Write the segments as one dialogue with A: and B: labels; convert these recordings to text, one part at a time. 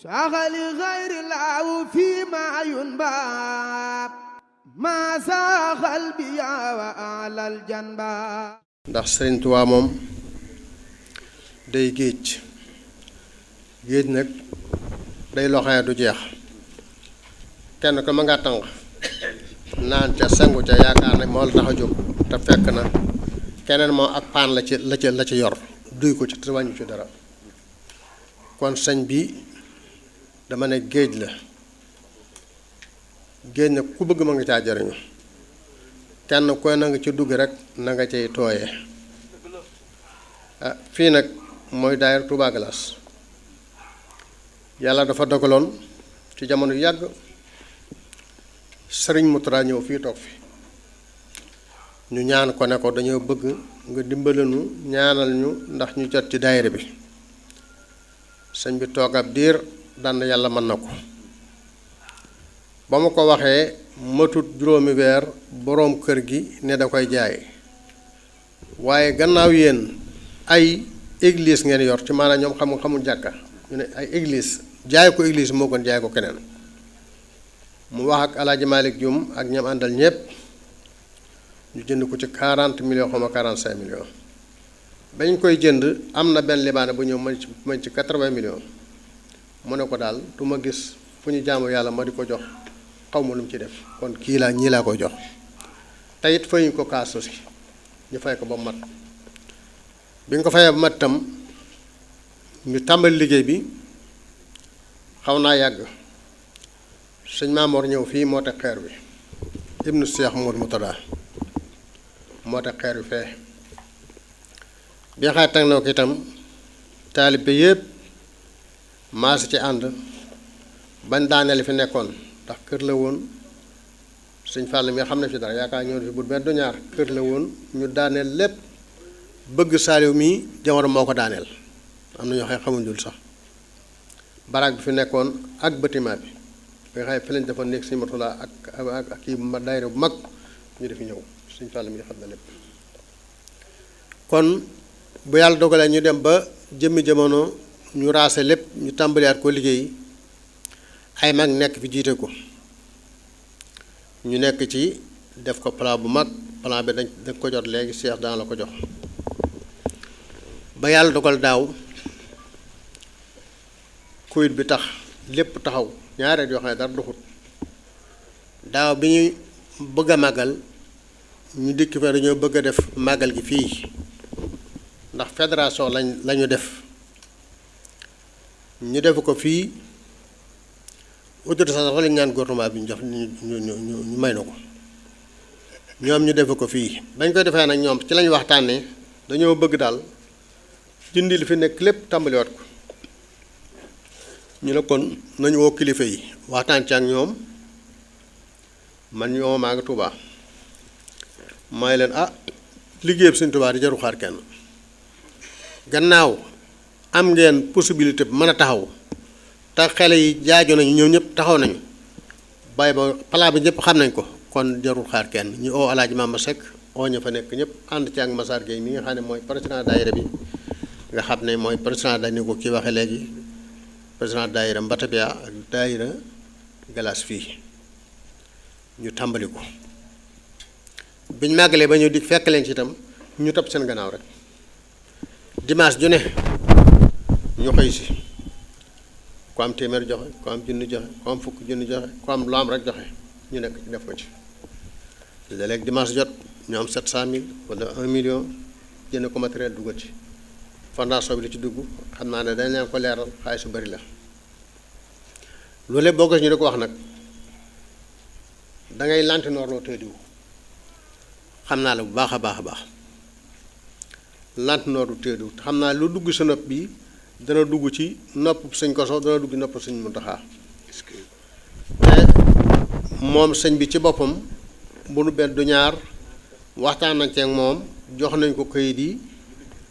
A: ساغل غير الله فيما ينبى ما ساغل بيا وعلى الجنبى.
B: ndax Sëriñ Tuubaa moom day géej nag day loxo du jeex kenn ko ma nga tànq naan ca sangu ca yaakaar ne moo la tax a jóg te fekk na keneen moom ak paan la ci yor duy ko ci te wàññu ci dara kon sëñ bi dama ne géej la géej nag ku bëgg ma nga caa jariñu kenn koy na nga ci dugg rek na nga cay tooyee fii nag mooy daayira Touba Galass yàlla dafa dogaloon ci jamono yàgg sëriñ Moutara ñëw fii toog fi ñu ñaan ko ne ko dañoo bëgg nga dimbalanu ñaanal ñu ndax ñu jot ci daayira bi sëñ bi toog ab diir daan yàlla mën na ko ba mu ko waxee matut juróomi weer boroom kër gi ne da koy jaay waaye gannaaw yéen ay église ngeen yor ci maanaam ñoom xamul jàkka ñu ne ay église jaay ko église moo gën jaay ko keneen mu wax ak Alaaji Malick Dioum ak ñam àndal ñépp ñu jënd ko ci 40 millions xaw ma 45 millions bañ koy jënd am na benn libaane bu ñëw mañ ci 80 millions mu ne ko daal du ma gis fu ñu jaamu yàlla ma di ko jox xaw ma lu mu ci def kon kii laa ñii laa koy jox te it fayuñ ko kaas aussi ñu fay ko ba mat bi nga ko fayee ba mat tam ñu tàmbali liggéey bi xaw naa yàgg sëñ Maamoor ñëw fii moo teg xeer bi ibnu Cheikh Mour Moutada moo teg xeer bi fee bi xaay teg na ko itam taalibe yépp maase ci ànd bañ daaneel fi nekkoon ndax kër la woon sëñ Fall mi xam ne fi dara yaakaar ñëw fi bu benn du ñaar kër la woon ñu daaneel lépp bëgg Saaliw mi jamono moo ko daaneel am na ñoo xam xamuñ dul sax baraag bi fi nekkoon ak bâtiment bi nga xam ne fi lañ defoon nekk sëñ Murtala ak kii daayira bu mag ñu defi ñëw sëñ Fall mi xam na lépp kon bu yàlla dogalee ñu dem ba jëmmi jamono ñu raase lépp ñu tàmbaliwaat ko liggéey ay mag nekk fi jiite ko ñu nekk ci def ko plan bu mag plan bi dañ ko jot léegi Cheikh daan la ko jox ba yàlla dogal daaw Covid bi tax lépp taxaw ñaareel yoo xam ne dara doxut daaw bi ñuy bëgg a màggal ñu dikk fa dañoo bëgg a def màggal gi fii ndax fédération lañu def ñu def ko fii autorité sax lañ ñaan gouvernement bi ñu jox ñu may na ko ñoom ñu def ko fii bañ koy defee nag ñoom ci lañ waxtaanee dañoo bëgg daal dindi li fi nekk lépp tàmbaliwaat ko ñu ne kon nañu woo kilifa yi waxtaan ci ak ñoom man ñoo maa ngi Tuubaa may leen liggéeyam Sëñ Tuubaa di jaru xaar kenn gannaaw am ngeen possibilité bi mën a taxaw te xale yi jaajo nañu ñoom ñëpp taxaw nañu bàyyi ba palaa bi ñëpp xam nañ ko kon jarul xaar kenn ñu oo Alaaji Mama Seck oo ña fa nekk ñëpp ànd ci ak Massar Gueye mi nga xam ne mooy président daayira bi nga xam ne mooy président dañ ko kii waxee léegi président daayira Mbatabia ak daayira Galass fii ñu tàmbali ko biñ màggalee ba ñëw di fekk leen ci itam ñu topp seen gannaaw rek dimanche ju ne ñu xëy si ku am téeméer joxe ku am junni joxe ku am fukk junni joxe ku am lu am rek joxe ñu nekk def ko ci léeg-léeg dimanche jot ñu am 700.000 wala 1 million jënd ko matériel dugal ci fondation bi li ci dugg xam naa ne dañ leen ko leeral xaalis su bari la loolu lépp boo ko ñu di ko wax nag dangay lantinoor loo tëddiwu xam naa la bu baax a baax a baax lantinoor du tëddiwu xam naa lu dugg sa nopp bi dana dugg ci nopp sëñ Koso dana dugg nopp sëñ Muntaxa te moom sëñ bi ci boppam bu nu benn du ñaar waxtaan nañ ci ak moom jox nañ ko kayit yi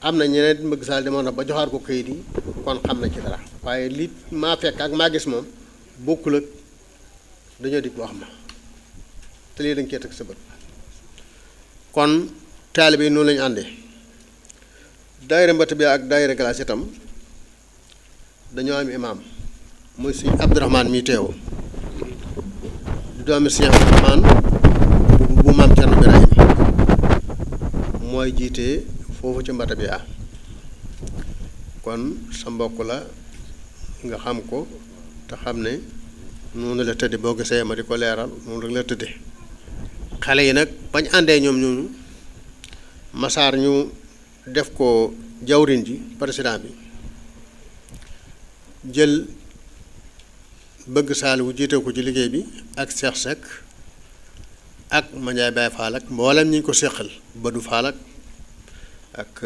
B: am na ñeneen mbëgg saal demoon na ba joxaat ko kayit yi kon xam na ci dara waaye li maa fekk ak maa gis moom bokkul ak dañoo dikk wax ma te lii dañ cee teg sa bët kon taalibe yi noonu lañu àndee daayira Mbatabia ak daayira Galass itam dañoo am imaam muy sëñ Abdourahmane mi teew di doomi sëñ Abdourahmane bu maam Cerno Birahim mooy jiite foofu ci mbata bi kon sa mbokk la nga xam ko te xam ne noonu la tëdde boo gisee ma di ko leeral noonu rek la tëdde xale yi nag bañ àndee ñoom ñooñu Masaar ñu def ko jawrin ji président bi jël bëgg Saaliwu jiite ko ci liggéey bi ak Cheikh Seck ak Mandiaye Baye Fall ak mboolem ñi ñu ko séqal Badou Fall ak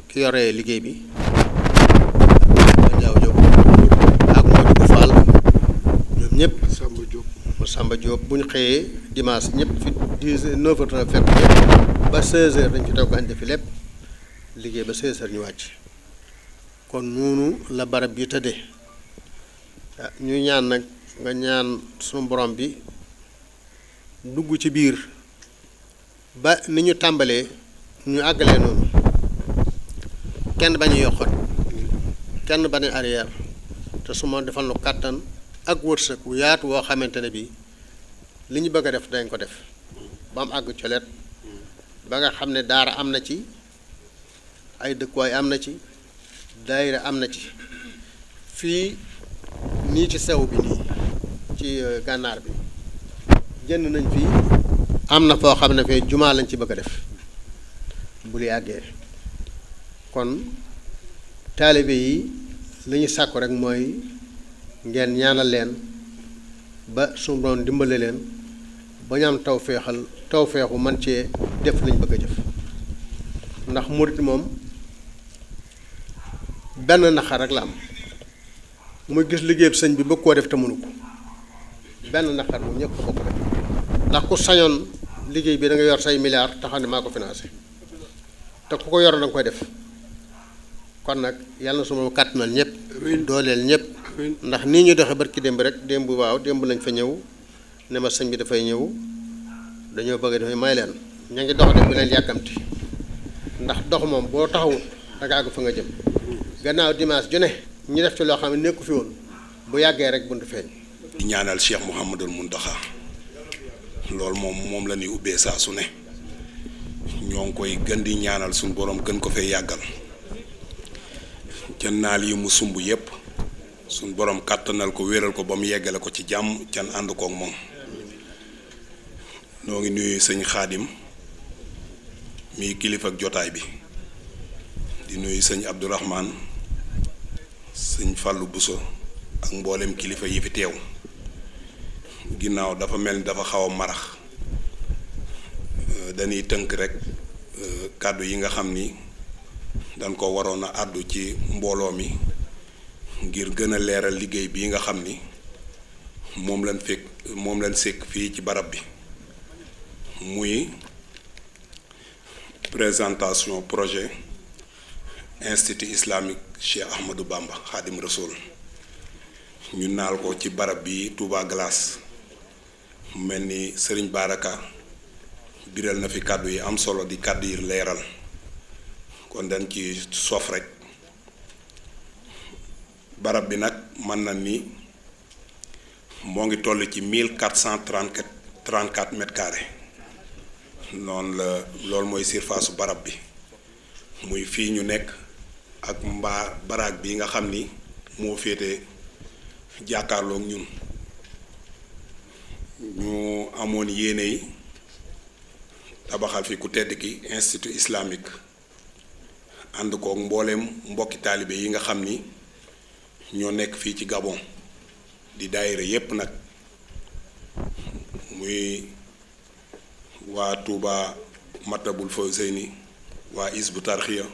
B: ki yore liggéey bi Mandiaye Diop ak Modou Fall ñoom ñëpp Samba Diop bu ñu xëyee dimanche ñëpp fi 9h fekk ñëpp ba 16h dañ ci togg añ defi lépp liggéey ba 16h ñu wàcc kon noonu la barab bi tëddee ñu ñaan nag nga ñaan sunu borom bi dugg ci biir ba ni ñu tàmbalee ñu àggalee noonu kenn bañu yokkot kenn bañu arrière te su ma defal nu kàttan ak wërsëg wu yaatu woo xamante ne bii li ñu bëgg a def dañ ko def ba mu àgg coleet ba nga xam ne daara am na ci ay dëkkuwaay am na ci daayira am na ci fii nii ci sew bi nii ci gànnaar bi jënd nañ fii am na foo xam ne fee jumaa lañ ci bëgg a def bu li àggee kon taalibe yi li ñu sàkku rek mooy ngeen ñaanal leen ba suñu doon dimbale leen ba ñu am tawfeexu man cee def lañ bëgg a jëf ndax murit moom benn naxar rek la am muy gis liggéeyub sëñ bi bëgg koo def te mënu ko benn naxar moom ñëpp ko bokk def ndax ku sañoon liggéey bi da nga yor say milliards taxaw ne maa ko financé te ku ko yor da nga koy def kon nag yàlla na suma kàttanal ñëpp dooleel ñëpp ndax nii ñu doxee barki démb rek démb waaw démb lañ fa ñëw ne ma sëñ bi dafay ñëw dañoo bëgg dafay may leen ña ngi dox de bu leen yàkkamti ndax dox moom boo taxawut da nga àgg fa nga jëm gannaaw dimanche ju ne ñu def ci loo xam ne nekku fi woon bu yàggee rek buntu feeñ.
C: di ñaanal Cheikh Mouhamadul Mountakha loolu moom la ñuy ubbee saa su ne ñoo ngi koy gën di ñaanal suñu borom gën ko fee yàggal ca naal yi mu sumb yépp suñu borom kàttanal ko wéral ko ba mu yeggale ko ci jàmm can ànd kook moom. noo ngi nuyu sëñ Xaadim mi kilifa ak jotaay bi di nuyu sëñ Abdourahman sëñ Fallou Bousso ak mboolem kilifa yi fi teew ginnaaw dafa mel ni dafa xaw a marax dañuy tënk rek kàddu yi nga xam ni dañ ko waroon a àddu ci mbooloo mi ngir gën a leeral liggéey bii nga xam ni moom lañ sekk fii ci barab bi muy présentation projet institut islamique Cheikh Ahmadou Bamba Khadim Rassoul ñu naal ko ci barab bi Touba Glace mel ni Sëriñ Baraka biral na fi kàddu yi am solo di kàddu yi leeral kon dañ ci sof rek barab bi nag mën na ni moo ngi toll ci 1434 mètres carrés noonu la loolu mooy surface su barab bi muy fii ñu nekk ak baraag bi nga xam ni moo féete jàkkaarloog ñun ñu amoon yéene yi tabaxal fi ku tedd ki institut islamique ànd koog mbooleem mbokki taalibe yi nga xam ni ñoo nekk fii ci Gabon di daayira yépp nag muy waa Touba Matlabul Fawzeyni waa Hizbu Tarxiya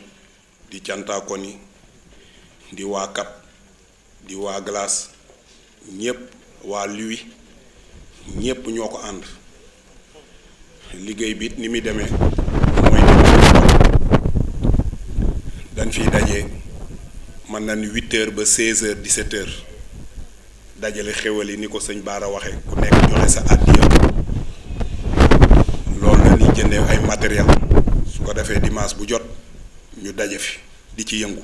C: di Cantakoni di waa Cap di waa Glace ñépp waa Lui ñépp ñoo ko ànd liggéey bi ni muy demee mooy dañ fiy daje mën nañ 8h ba 16h 17h dajale xéwal yi ni ko sëñ Baara waxe ku nekk joxe sa àddiya loolu la ñuy jëndee ay matériel su ko defee dimanche bu jot ñu daje fi di ci yëngu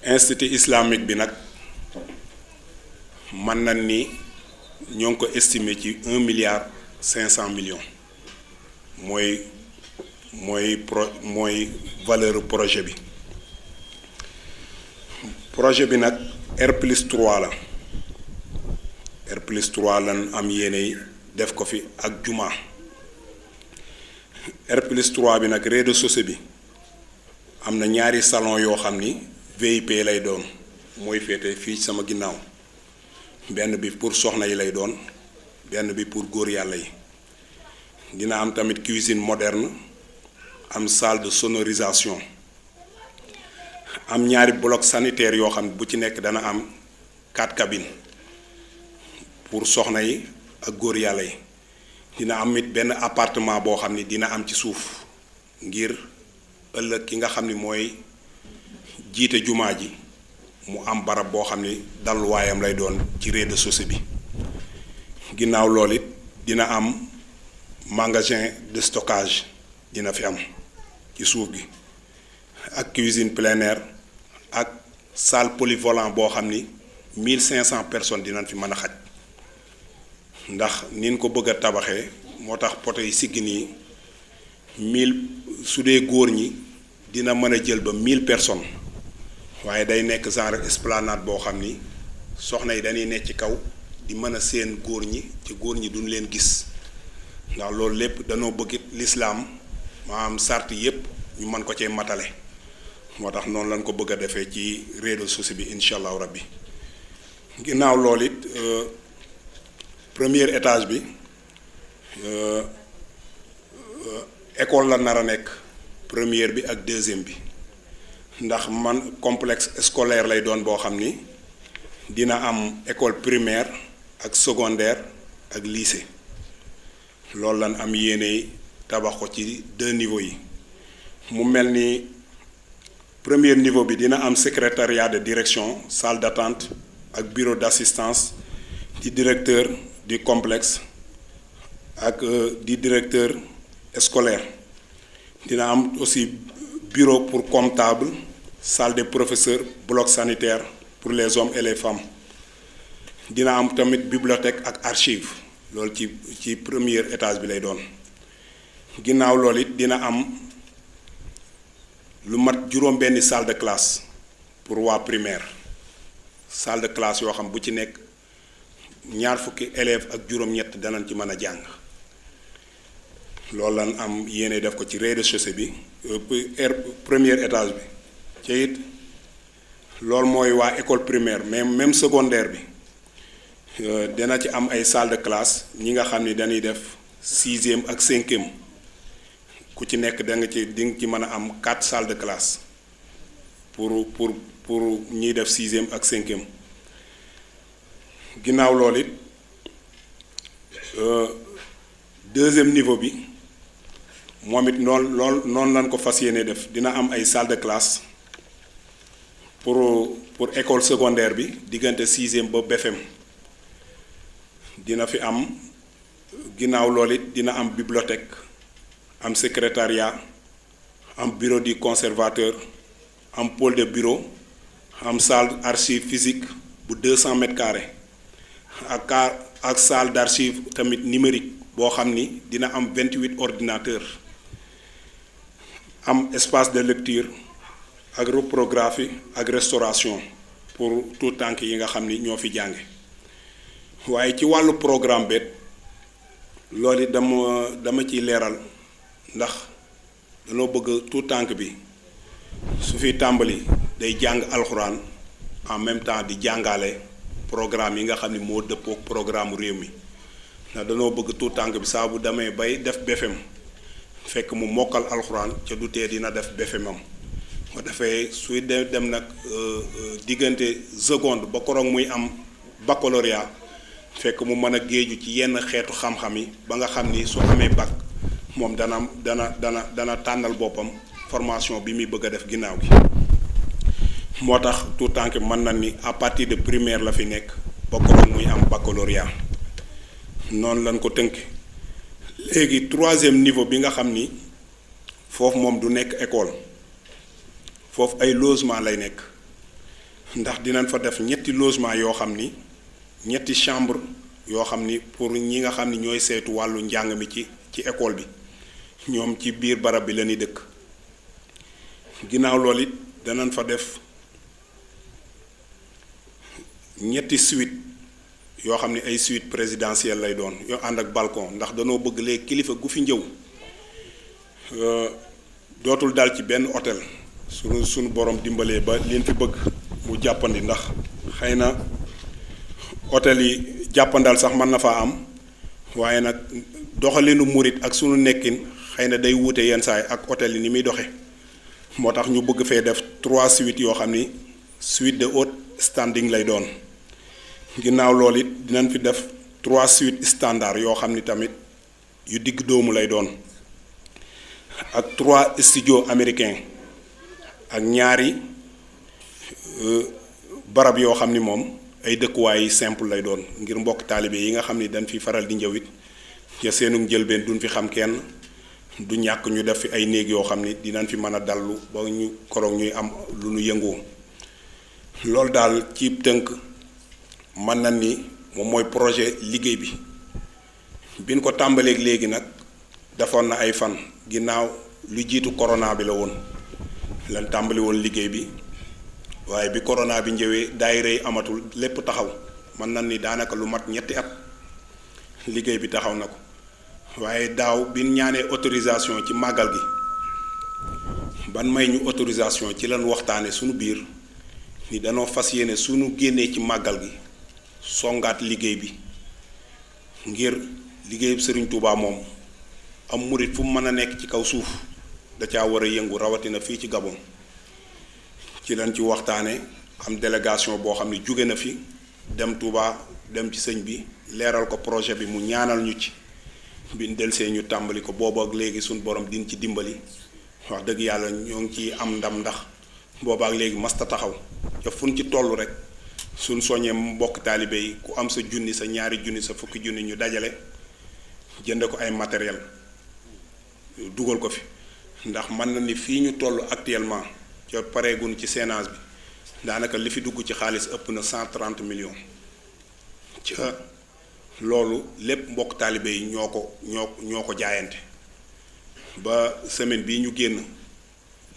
C: institut islamique bi nag mën na ni ñoo ngi ko estimé ci 1,5 milliard mooy valeur projet bi. projet bi nag R+3 la R+3 lan am yéene def ko fi ak juma. R+3 bi nag rez-de-chaussée bi am na ñaari salon yoo xam ni VIP lay doon mooy féete fii sama ginnaaw benn bi pour soxna yi lay doon benn bi pour góor yàlla yi. dina am tamit cuisine moderne am salle de sonorisation am ñaari bloc sanitaire yoo xam ne bu ci nekk dana am 4 cabines pour soxna yi ak góor yàlla yi. dina am it benn appartement boo xam ni dina am ci suuf ngir ëllëg ki nga xam ni mooy jiite jumaa ji mu am barab boo xam ni dalluwaayam lay doon ci rez-de-chaussée bi. ginnaaw loolu it dina am magasin de stockage dina fi am ci suuf gi ak cuisine plein air ak salle polyvalent boo xam ni 1500 personnes dinañ fi mën a xaj. ndax nin ko bëgg a tabaxee moo tax poto yi siggi nii 1000 su dee góor ñi dina mën a jël ba 1000 personnes waaye day nekk genre esplanade boo xam ni soxna yi dañuy nekk ci kaw di mën a seen góor ñi ci góor ñi duñ leen gis ndax loolu lépp danoo bëgg lislaam maanaam sart yépp ñu mën ko cee matale moo tax noonu lañ ko bëgg a defee ci rez-de-chaussée bi incha allahu rabbi. ginnaaw loolu it premier étage bi école la nar a nekk première bi ak deuxième bi ndax man complexe scolaire lay doon boo xam ni dina am école primaire ak secondaire ak lycée loolu lan am yéene tabax ko ci 2 niveaux yi. mu mel ni premier niveau bi dina am secrétariat de direction salle d'attente ak bureau d'assistance di directeur du complexe ak di directeur scolaire. dina am aussi bureau pour comptable salle des professeurs bloc sanitaire pour les hommes et les femmes. dina am tamit bibliothèque ak archive loolu ci premier étage bi lay doon. ginnaaw loolu it dina am lu mat juróom benni salle de classe pour waa primaire salle de classe yoo xam bu ci nekk ñaar fukki élèves ak juróom-ñett danañ ci mën a jàng. loolu lan am yéene def ko ci rez-de-chaussée bi premier étage bi ci it loolu mooy waa école primaire mais même secondaire bi dina ci am ay salle de classe ñi nga xam ni dañuy def 6e ak 5e ku ci nekk da nga ci di nga ci mën a am 4 salles de classe pour ñiy def 6e ak 5e. ginnaaw loolu it deuxième niveau bi moom it noonu lañ ko fas yéene def dina am ay salle de classe pour école secondaire bi diggante 6e ba BFEM dina fi am. ginnaaw loolu it dina am bibliothèque am secrétariat am bureau du conservateur am pôle de bureau am salle archive physique bu 200 mètres carrés ak salle d'archive tamit numérique boo xam ni dina am 28 ordinateurs am espace de lecture ak reprographie ak restauration pour tout tànk yi nga xam ni ñoo fi jànge. waaye ci wàllu programme bet loolu it dama ciy leeral ndax danoo bëgg tout tànk bi su fi tàmbali day jàng alxuraan en même temps di jàngale programme yi nga xam ni moo dëppook programme réew mi ndax danoo bëgg tout tànk bi saa bu demee bay def BFEM fekk mu mokkal alxuraan ca du tee dina def BFEMam ko defee suy dem nag diggante seconde ba koroog muy am baccalauréat fekk mu mën a géeju ci yenn xeetu xam-xam yi ba nga xam ni su amee bac moom dana tànnal boppam formation bi muy bëgg a def ginnaaw gi. moo tax tout temps que mën na ni à partir de primaire la fi nekk ba koroog muy am baccalauréat noonu lañ ko tënk. léegi 3e niveau bi nga xam ni foofu moom du nekk école foofu ay logement lay nekk ndax dinañ fa def ñetti logement yoo xam ni ñetti chambre yoo xam ni pour ñi nga xam ni ñooy saytu wàllu njàng mi ci école bi ñoom ci biir barab bi la ñuy dëkk. ginnaaw loolu it danañ fa def ñetti suite yoo xam ni ay suite présidentielle lay doon yoo ànd ak balcon ndax danoo bëgg léegi kilifa gu fi njëw dootul dal ci benn hôtel sunu borom dimbalee ba leen fi bëgg mu jàppandi ndax xëy na hôtel yi jàppandal sax mën na faa am waaye nag doxalinu murit ak sunu nekkin xëy na day wuute yenn saay ak hôtel yi ni muy doxe moo tax ñu bëgg fee def 3 suites yoo xam ni suite de haute standing lay doon. ginnaaw loolu it dinañ fi def 3 suites standard yoo xam ni tamit yu digg doomu lay doon ak 3 studio américain ak ñaari barab yoo xam ni moom ay dëkkuwaay simple lay doon ngir mbokk taalibe yi nga xam ni dañ fi faral di njëwit ca seenu njëlbeen duñ fi xam kenn du ñàkk ñu def fi ay néeg yoo xam ni dinañ fi mën a dallu ba ñu koroog ñuy am lu ñu yëngoo loolu daal ci tënk mën na ni moom mooy projet liggéey bi biñ ko tàmbaleeg léegi nag defoon na ay fan ginnaaw lu jiitu corona bi la woon lan tàmbali woon liggéey bi waaye bi corona bi njëwee daayira yi amatul lépp taxaw mën na ni daanaka lu mat ñetti at liggéey bi taxaw na ko waaye daaw bi ñaanee autorisation ci màggal gi ban may ñu autorisation ci lan waxtaane sunu biir ni danoo fas yéene sunu génnee ci màggal gi songaat liggéey bi ngir liggéeyub Sëriñ Tuubaa moom am murit fu mu mën a nekk ci kaw suuf da caa war a yëngu rawatina fii ci Gabon ci lañ ci waxtaane am délégation boo xam ne jóge na fi dem Touba dem ci sëñ bi leeral ko projet bi mu ñaanal ñu ci biñ delsee ñu tàmbali ko boobu ak léegi suñ borom din ci dimbali wax dëgg yàlla ñoo ngi ci am ndam ndax booba ak léegi masta taxaw ca fun ci toll rek suñ soññee mbokk taalibe yi ku am sa junni sa ñaari junni sa fukki junni ñu dajale jënd ko ay matériel dugal ko fi ndax mën na ni fii ñu toll actuellement ca pareegun ci séenage bi daanaka li fi dugg ci xaalis ëpp na 130 millions ca loolu lépp mbokk taalibe yi ñoo ko jaayante ba semaine bii ñu génn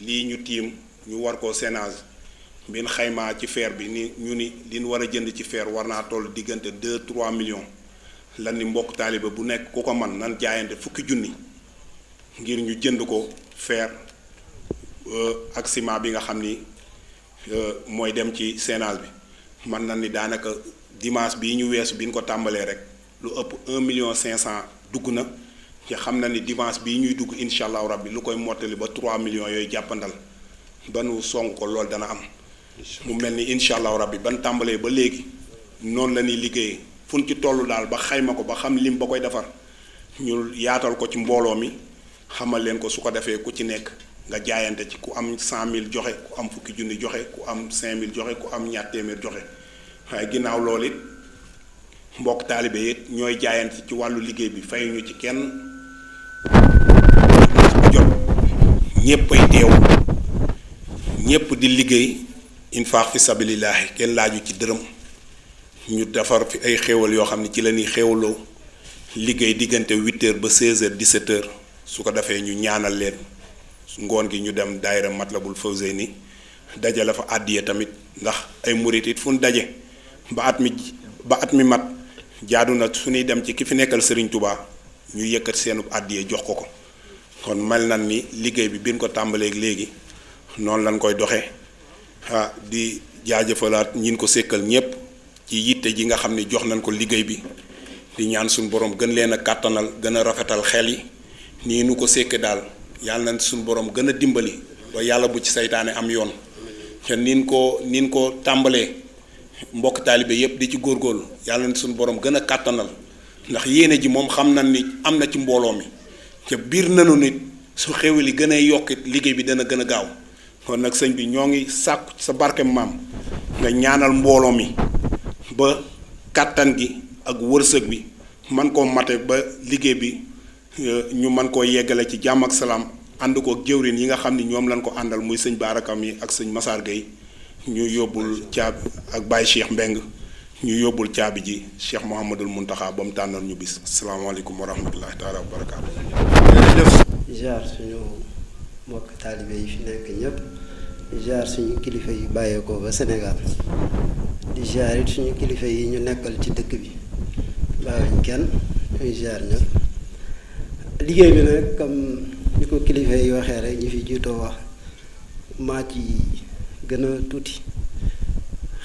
C: lii ñu tiim ñu war koo séenage bin xaymaa ci fer bi ni ñu ni liñ war a jënd ci fer war naa toll diggante 2-3 millions lan ni mbokk taalibe bu nekk ku ko man nan jaayante fukki junni ngir ñu jënd ko fer ak ciment bi nga xam ni mooy dem ci séenage bi man na ni daanaka dimanche bii ñu weesu bi ñu ko tàmbalee rek lu ëpp 1,5 million dugg na te xam na ni dimanche bii ñuy dugg incha allahu rabbi lu koy mottali ba 3 millions yooyu jàppandal ba nu song ko loolu dana am. mu mel ni incha allahu rabbi ban tàmbalee ba léegi noonu la ñuy liggéeyee fu ci toll daal ba xayma ko ba xam lim ba koy defar ñu yaatal ko ci mbooloo mi xamal leen ko su ko defee ku ci nekk nga jaayante ci ku am 100,000 joxe ku am fukki junni joxe ku am 5,000 joxe ku am ñaar téeméer joxe waaye ginnaaw loolu it mbokk taalibe it ñooy jaayante ci wàllu liggéey bi fayuñu ci kenn jot ñéppay teew ñépp di liggéey infaax fi sabilillahi kenn laaju ci dërëm ñu defar fi ay xéewal yoo xam ne ci la ñuy xéewaloo liggéey diggante 8h ba 16h 17h su ko defee ñu ñaanal leen ngoon gi ñu dem daayira Matlabul Fawzeyni dajale fa àddiya tamit ndax ay murit it fu ñu daje ba at mi mat jaadu na su ñuy dem ci ki fi nekkal Serigne Touba ñu yëkkat seenu àddiya jox ko kon mel nan ni liggéey bi biñ ko tàmbaleeg léegi noonu lañ koy doxee di jaajëfalaat ñin ko sékkal ñépp ci yitte ji nga xam ne jox nañ ko liggéey bi di ñaan suñu borom gën leen a kàttanal gën a rafetal xel yi nii nu ko sékke daal yàlla na suñu borom gën a dimbali ba yàlla bu ci saytaane am yoon te nin ko tàmbalee mbokk taalibe yépp di ci góorgóorlu yàlla na suñu borom gën a kàttanal ndax yéene ji moom xam nañ ni am na ci mbooloo mi te biir nanu nit su xewli li gën a yokkit liggéey bi dana gën a gaaw kon nag sëñ bi ñoo ngi sàkku sa barke maam nga ñaanal mbooloo mi ba kàttan gi ak wërsëg bi man koo mate ba liggéey bi ñu man koo yeggale ci jàmm ak salaam ànd ko jëwrin yi nga xam ni ñoom lañ ko àndal muy sëñ Baarakam yi ak sëñ Massar Gueye ñu yóbbul caabi ak Baye Cheikh Mbeng ñu yóbbul caabi ji Cheikh Mouhamadul Muntaxa ba mu tànnal ñu bis. asalaamaaleykum wa rahmatullahi taala wa barakaatu.
D: jaar suñu mbokk taalibe yi fi nekk ñëpp di jaar suñu kilifa yi bàyyeekoo ba Sénégal di jaar it suñu kilifa yi ñu nekkal ci dëkk bi bàyyiwuñ kenn ñuy jaar ñëpp liggéey bi nag comme ni ko kilifa yi waxee rek ñi fi jiitoo wax maa ci gën a tuuti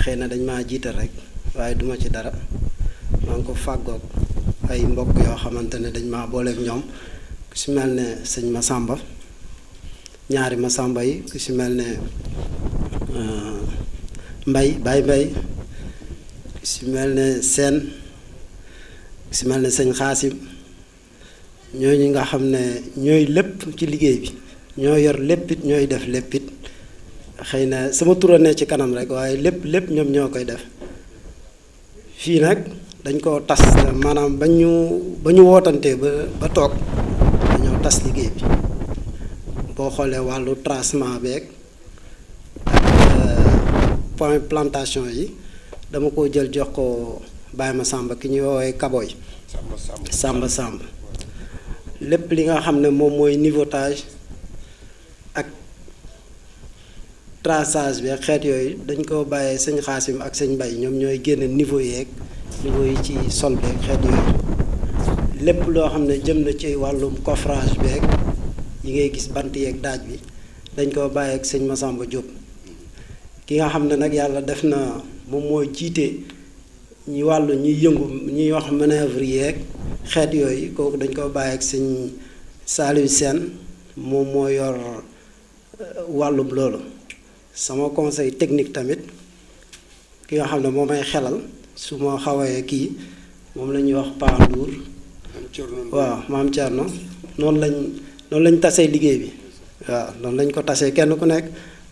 D: xëy na dañ maa jiital rek waaye duma ci dara maa ngi ko fàggoog ay mbokk yoo xamante ne dañ maa booleeg ñoom ku si mel ne sëñ Masamba ñaari Masamba yi ku si mel ne Baye Mbay ku si mel ne Seen ku si mel ne sëñ Xaasim ñooñu nga xam ne ñooy lépp ci liggéey bi ñoo yor léppit ñooy def léppit xëy na sama tura ne ci kanam rek waaye lépp ñoom ñoo koy def fii nag dañ ko tas maanaam ba ñu wootantee ba toog dañoo tas liggéey bi boo xoolee wàllu tracement beeg ak point plantation yi dama ko jël jox ko Baye Massamba ki ñuy woowee Kaboy Samba lépp li nga xam ne moom mooy niveautage ak traçage bi ak xeet yooyu dañ ko bàyyee sëñ Xaasim ak sëñ Mbay ñoom ñooy génne niveau yi ci sol beeg xeet yooyu lépp loo xam ne jëm na ci wàllum coffrage beeg yi ngay gis bant yeeg daaj bi dañ koo bàyyee ak sëñ Massamba Diop ki nga xam ne nag yàlla def na moom mooy jiite ñi wàllu ñuy yëngu ñuy wax manœuvre yeeg xeet yooyu kooku dañ koo bàyyee ak sëñ Saliou Sène moom moo yor wàllum loolu sama conseil technique tamit ki nga xam ne moo may xelal su ma xawee kii moom la ñuy wax Pa Ndour waaw maam Thierno noonu lañ tasee liggéey bi waaw noonu lañ ko tasee kenn ku nekk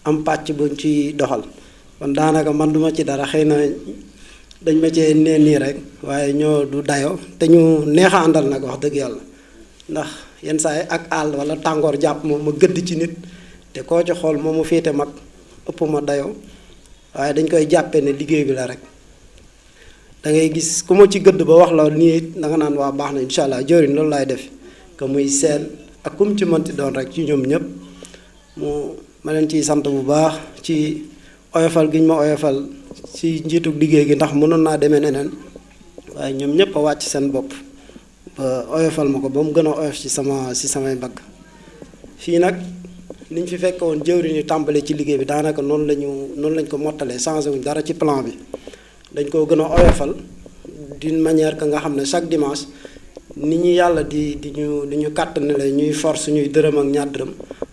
D: am pàcc buñ ci doxal kon daanaka man duma ci dara xëy na dañ ma cee nee nii rek waaye ñoo du dayo te ñu neex a àndal nag wax dëgg yàlla ndax yenn saa yi ak àll wala tàngoor jàpp moom ma gëdd ci nit te koo ci xool moom mu féete mag ëpp ma dayoo waaye dañ koy jàppee ne liggéey bi la rek da ngay gis ku ma ci gëdd ba wax la nii da nga naan waa baax na incha allah jëriñ loolu laay def que muy seen ak kum ci mënti doon rek ci ñoom ñëpp ma leen ciy sant bu baax ci oyofal gi ñu ma oyofal ci njiitu liggéey gi ndax mënoon naa demee neneen waaye ñoom ñëpp a wàcc seen bopp ba oyofal ma ko ba mu gën a oyof ci samay mbagg fii nag liñ fi fekk woon jëwriñ ñu tàmbale ci liggéey bi daanaka noonu lañ ko mottalee changé wuñ dara ci plan bi dañ koo gën a oyofal d'une manière que nga xam ne chaque dimanche nit ñi yàlla di ñu kàttanale ñuy force ñuy dërëm ak ñaar dërëm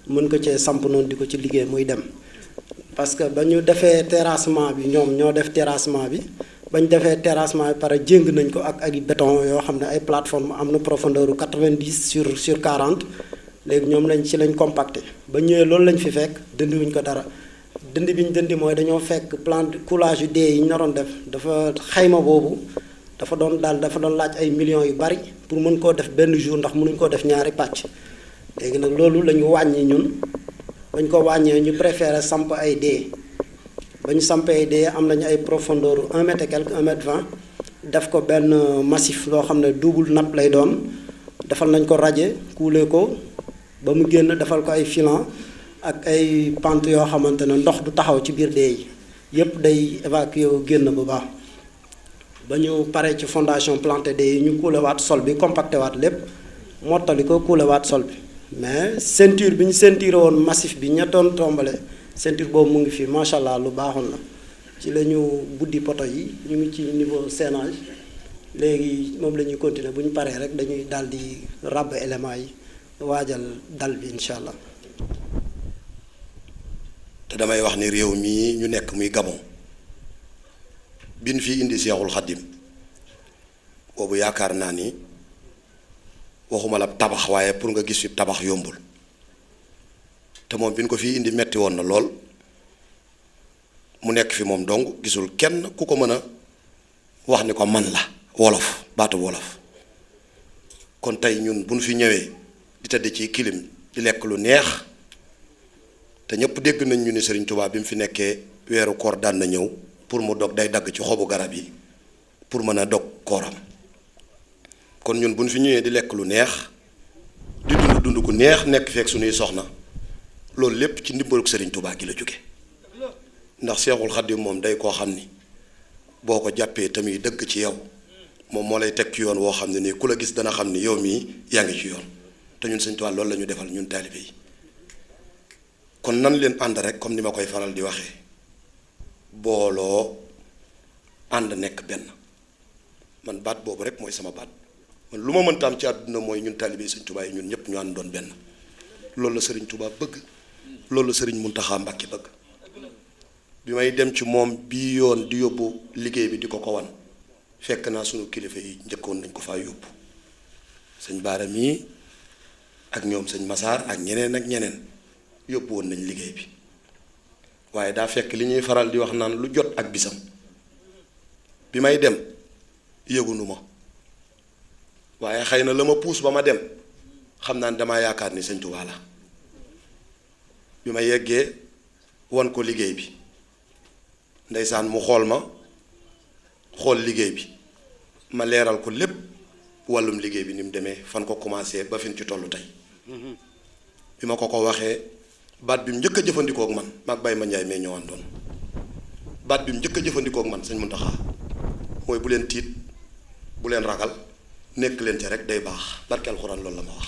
D: mën ko cee samp noonu di ko ci liggéey muy dem parce que ba ñu defee terrassement bi ñoom ñoo def terrassement bi ba ñu defee terrassement bi pare jéng nañ ko ak béton yoo xam ne ay plateforme am na profondeur 90 sur 40 léegi ñoom lañ compacté ba ñëwee loolu lañ fi fekk dëndiwuñ ko dara dënd bi ñu dëndi mooy dañoo fekk plan coulage yu dee yi ñu naroon def dafa xayma boobu dafa doon laaj ay millions yu bari pour mën koo def benn jour ndax mënuñ koo def ñaari pàcc léegi nag loolu la ñu wàññi ñun bañ ko wàññee ñu préféré samp ay dee ba ñu sampee ay dee am nañu ay profondeur 1 mètre et quelque 1 mètre 20 def ko benn massif loo xam ne double nappe lay doon defal nañ ko raje kuule ko ba mu génn defal ko ay filant ak ay pente yoo xamante ne ndox du taxaw ci biir dee yi yépp day évacuer wu génn bu baax ba ñu paree ci fondation planté dee yi ñu kuule waat sol bi compacté waat lépp mottali ko kuule waat sol bi mais ceinture bi ñu ceinture woon massif bi ña doon tombale ceinture boobu mu ngi fii macha allah lu baaxoon la ci la ñu buddi poto yi ñu ngi ci niveau seenage léegi moom la ñuy continuer bu ñu paree rek dañuy daal di ràbb éléments yi waajal dal bi incha allah.
E: te damay wax ni réew mii ñu nekk muy Gabon bin fii indi Seexul Xaddim boobu yaakaar naa ni waxuma la tabax waaye pour nga gis fi tabax yombul te moom bi ñu ko fii indi metti woon na lool mu nekk fi moom dong gisul kenn ku ko mën a wax ni ko man la wolof baatu wolof kon tey ñun bu ñu fi ñëwee di tëdd ci kilim di lekk lu neex te ñëpp dégg nañ ñu ni Serigne Touba bi mu fi nekkee weeru koor daan na ñëw pour mu dog day dagg ci xobu garab yi pour mën a dog kooram kon ñun buñ fi ñëwee di lekk lu neex di dund ku neex nekk feek suñuy soxna loolu lépp ci ndimbalug Serigne Touba gi la jóge ndax Seexul Xaddim moom day koo xam ni boo ko jàppee tamit dëgg ci yow moom moo lay teg ci yoon woo xam ne nii ku la gis dana xam ni yow mii yaa ngi ci yoon te ñun Serigne Touba loolu la ñu defal ñun taalibe yi kon nan leen ànd rek comme ni ma koy faral di waxee booloo ànd nekk benn man baat boobu rek mooy sama baat man lu ma mënta am ci àdduna mooy ñun taalibe Serigne Touba yi ñun ñëpp ñu ànd doon benn loolu la Serigne Touba bëgg loolu la Serigne Mountakha Mbacké bëgg bi may dem ci moom bii yoon di yóbbu liggéey bi di ko wan fekk naa sunu kilifa yi njëkkoon nañ ko faa yóbbu sëñ Baara mii ak ñoom sëñ Masaar ak ñeneen yóbbu woon nañ liggéey bi waaye daa fekk li ñuy faral di wax naan lu jot ak bisam bi may dem yëgunu ma waaye xëy na la ma puus ba ma dem xam naa ne damaa yaakaar ni sëñ Tuubaa la bi ma yeggee wan ko liggéey bi ndeysaan mu xool ma xool liggéey bi ma leeral ko lépp wàllum liggéey bi ni mu demee fan ko commencé ba fin ci tollu tey bi ma ko waxee baat bi mu njëkk a jëfandikoo ak man maag Baye Mandiaye mee ñëwaan doon baat bi mu njëkk a jëfandikoo ak man sëñ Mountakha mooy bu leen tiit bu leen ragal nekk leen ci rek day baax barke alxuraan loolu la ma wax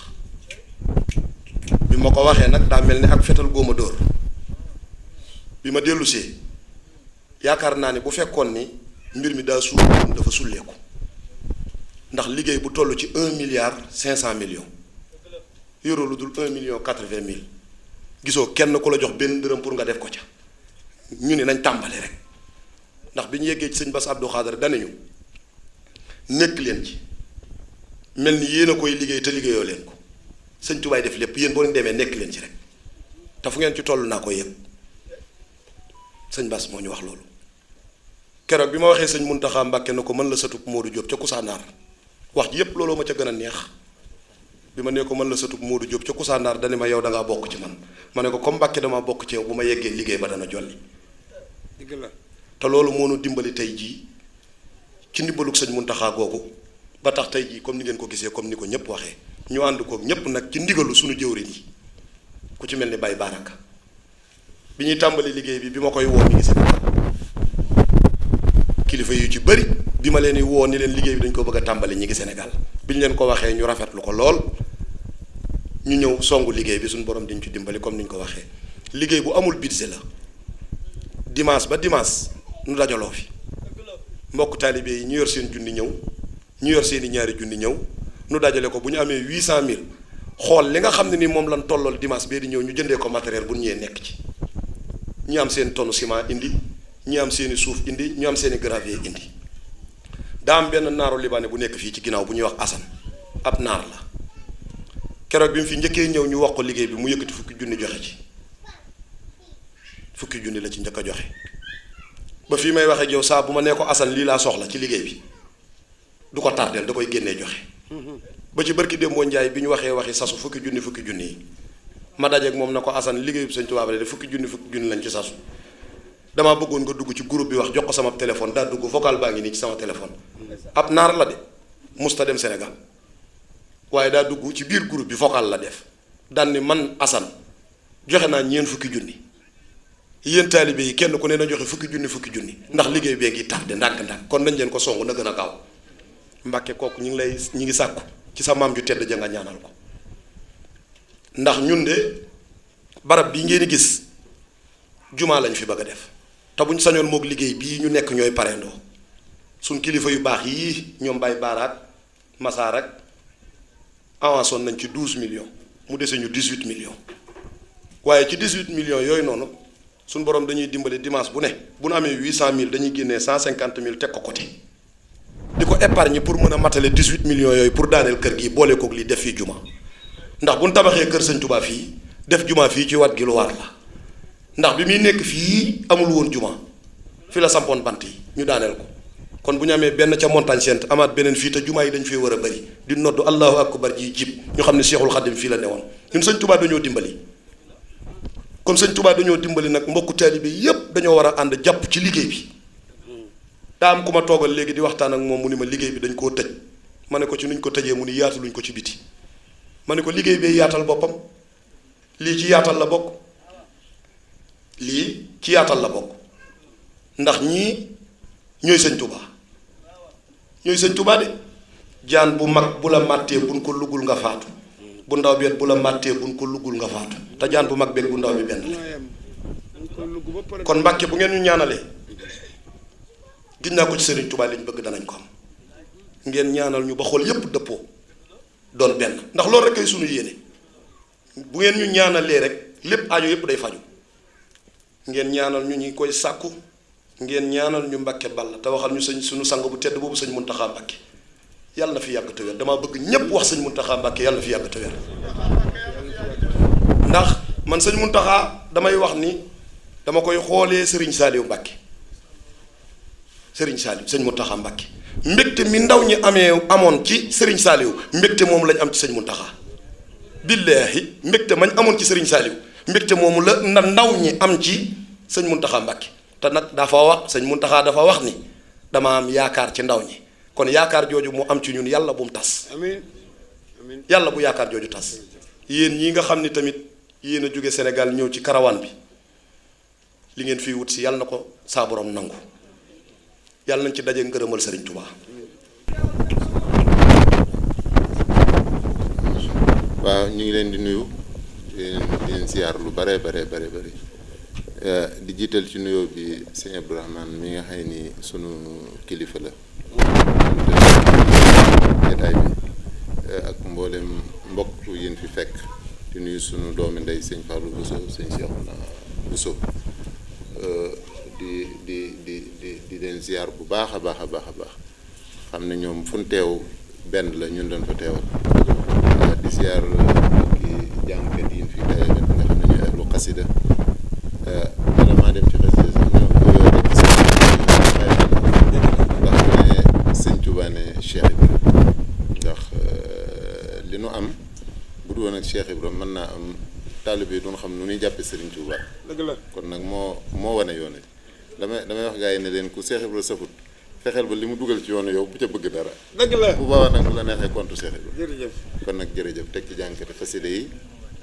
E: bi ma ko waxee nag daa mel ni ak fetal góoma dóor bi ma dellusee yaakaar naa ni bu fekkoon ni mbir mi daa suul dafa sulleeku ndax liggéey bu toll ci 1,5 milliard yoroo lu dul 1,80 million gisoo kenn ku la jox benn dërëm pour nga def ko ca ñu ne nañ tàmbali rek ndax bi ñu yeggee ci sëñ Bass Abdou Khadre danañu nekk leen ci mel ni yéen a koy liggéey te liggéeyoo leen ko sëñ Tubaay def lépp yéen boo leen demee nekk leen ci rek te fu ngeen ci toll naa koy yëg sëñ Bass moo ñu wax loolu keroog bi ma waxee sëñ Mountakha Mbacké na ko mën la sëtub Modou Diop ca Kousanaar wax ji yépp looloo ma ca gën a neex bi ma nee ko mën la sëtub Modou Diop ca Kousanaar dani ma yow dangaa bokk ci man ma ne ko comme Mbacké damaa bokk ci yow bu ma yeggee liggéey ba dana jolli dëgg la te loolu moo nu dimbali tey jii ci ndimbalug sëñ Mountakha googu ba tax tey jii comme ni ngeen ko gisee comme ni ko ñëpp waxee ñu ànd koog ñëpp nag ci ndigalu suñu jëwriñ yi ku ci mel ni Baye Baraka bi ñuy tàmbali liggéey bi ma koy woo mi ngi Sénégal kilifa yu ci bëri bi ma leen di woo ni leen liggéey bi dañ ko bëgg a tàmbali ñi ngi Sénégal bi ñu leen ko waxee ñu rafetlu ko lool ñu ñëw songu liggéey bi suñu borom diñ ci dimbali comme ni ñu ko waxee liggéey bu amul budget la dimanche ba dimanche nu dajaloo fi mbokk taalibe yi ñu yor seen junni ñëw ñu yor seeni ñaari junni ñëw nu dajale ko bu ñu amee 800,000 xool li nga xam ne ni moom lan tollool dimanche bee di ñëw ñu jëndee ko matériel bu ñu ñëwee nekk ci ñi am seen tonne ciment indi ñi am seeni suuf indi ñu am seeni gravier indi daa am benn naaru libaane bu nekk fii ci ginnaaw bu ñuy wax Assane ab naar la keroog bi mu fi njëkkee ñëw ñu wax ko liggéey bi mu yëkkati 10,000 joxe ci 10,000 la ci njëkk a joxe ba fii may waxee yow saa bu ma nee ko Assane lii laa soxla ci liggéey bi du ko tardeel da koy génnee joxe ba ci barki Dembo Njaay bi ñu waxi sasu 10,000 yi ma dajeeg moom na ko Assane liggéey bi sëñ Tuubaa ba de 10,000 lañ ci sasu damaa bëggoon nga dugg ci groupe bi wax jox ko sama téléphone daa dugg vocal baa ngi nii ci sama téléphone ab naar la de musta dem Sénégal waaye daa dugg ci biir groupe bi vocal la def daan ni man Assane joxe naa 40,000 yéen taalibe yi kenn ku ne na joxe 10,000 ndax liggéey bee ngi tardé ndànk-ndànk kon nañ leen ko songu na gën a gaaw Mbàkke kooku ñu ngi sàkku ci sa maam ju tedd ja nga ñaanal ko ndax ñun de barab bii ngeen di gis jumaa lañ fi bëgg a def te buñ sañoon moog liggéey bii ñu nekk ñooy pareendoo suñ kilifa yu baax yii ñoom Baye Baaraat Masaar ak avancé nañ ci 12 millions mu dese ñu 18 millions waaye ci 18 millions yooyu noonu suñ borom dañuy dimbali dimanche bu ne bu nu amee 800,000 dañuy génnee 150,000 teg ko côté di ko épargne pour mën a matale 18 millions yooyu pour daaneel kër gi boole koog lii def fii juma ndax bu ñu tabaxee kër sëñ Tuubaa fii def juma fii ci wat gi lu war la ndax bi muy nekk fii amul woon juma fi la sampoon bant yi ñu daaneel ko kon bu ñu amee benn ca montagne sainte amaat beneen fii te juma yi dañ fee war a bëri di noddu allahu akbar ji jib ñu xam ne Seexul Xadim fii la newoon ñun sëñ Tuubaa dañoo dimbali kon sëñ Touba dañoo dimbali nag mbokku taalibe bi yépp dañoo war a ànd jàpp ci liggéey bi. daa am ku ma toogal léegi di waxtaan ak moom mu ni ma liggéey bi dañ koo tëj ma ne ko ci nuñ ko tëjee mu ni yaataluñ ko ci biti ma ne ko liggéey bee yaatal boppam lii ci yaatal la bokk lii ci yaatal la bokk ndax ñii ñooy sëñ Touba ñooy sëñ Touba de jaan bu mag bu la màttee buñ ko luggul nga faatu bu ndaw bi bu la màttee buñ ko luggul nga faatu te jaan bu mag beeg bu ndaw bi benn la kon Mbàkke bu ngeen ñu ñaanalee gis naa ko ci Serigne Touba liñ bëgg danañ ko am ngeen ñaanal ñu ba xool yépp dëppoo doon benn ndax loolu rek ay sunu yéene bu ngeen ñu ñaanalee rek lépp aajo yépp day faju ngeen ñaanal ñu ñi koy sàkku ngeen ñaanal ñu Mbàkke Balla te waxal ñu sunu sang bu tedd boobu sëñ Muntaxa Mbàkke yàlla na fi yàgg te wér damaa bëgg ñépp wax sëñ Muntaxa Mbàkke yàlla na fi yàgg te wér ndax man sëñ Muntaxa damay wax ni dama koy xoolee Serigne Saliou Mbàkke Serigne Saliou sëñ Muntaxa Mbàkke mbégte mi ndaw ñi amoon ci Serigne Saliou mbégte moomu lañ am ci sëñ Muntaxa billaahi mbégte mañ amoon ci Serigne Saliou mbégte moomu la na ndaw ñi am ci sëñ Muntaxa Mbàkke te nag dafa wax sëñ Muntaxa dafa wax ni dama am yaakaar ci ndaw ñi kon yaakaar jooju mu am ci ñun yàlla bu mu tas amiin amiin yàlla bu yaakaar jooju tas yéen ñi nga xam ni tamit yéen a jóge Sénégal ñëw ci karawaan bi li ngeen fii wut si yàlla na ko saa borom nangu yàlla nañ ci daje ngërëmal Serigne Touba.
F: waaw ñu ngi leen di nuyu di leen siyaar lu bare bare di jiital ci nuyoo bi sëñ Abdourahmane mi nga xam ni sunu kilifa la jataay bi ak mboolem mbokk yéen fi fekk di nuyu sunu doomi ndey sëñ Fallou Bousso sëñ Cheikhouna Bousso di leen ziar bu baax a baax xam ne ñoom fu ñu teew benn la ñun doon fa teewal di ziar ki jàngkat yi fi tey nga xam ne ñooy ahlu xasida bala maa dem ci xasida sax ñoo ndax ne sëñ Touba ne Cheikh Ibrahima ndax li nu am bu dul woon ak Cheikh Ibrahima mën naa am taalibe yi doon xam nu ñuy jàppe Serigne Touba dëgg la kon nag moo wane yoon wi damay wax gars yi ne leen ku Cheikh Ibrahima safut fexeel ba li mu dugal ci yoonu yow bu ca bëgg dara dëgg la bu boobaa nag bu la neexee compte Cheikh Ibrahima jërëjëf kon nag jërëjëf teg ci jàngkati xasida yi